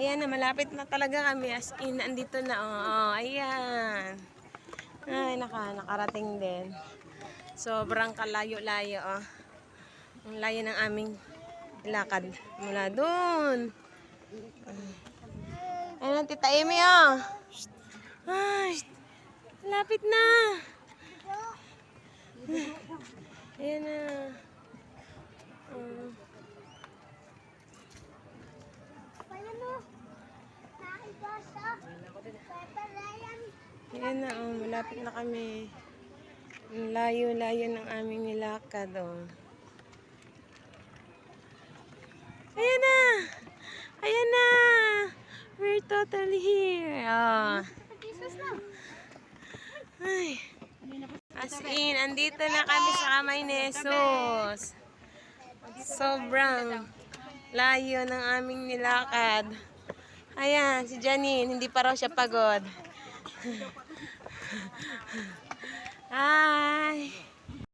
Ayan na, malapit na talaga kami. As in, andito na. Oh, ayan. Ay, nakarating din. Sobrang kalayo-layo, oh. Ang layo ng aming lakad. Mula dun. Ayan, Tita Amy, oh. Ay, lapit na. Ayan na. Ayan na, oh. Malapit na kami. Ang layo-layo ng aming nilakad, oh. Ayan na! Ayan na! We're totally here. Oh. Ay. As in, andito na kami sa kamay ni Jesus. Sobrang layo ng aming nilakad. Ayan, si Janine, hindi pa raw siya pagod. Ah.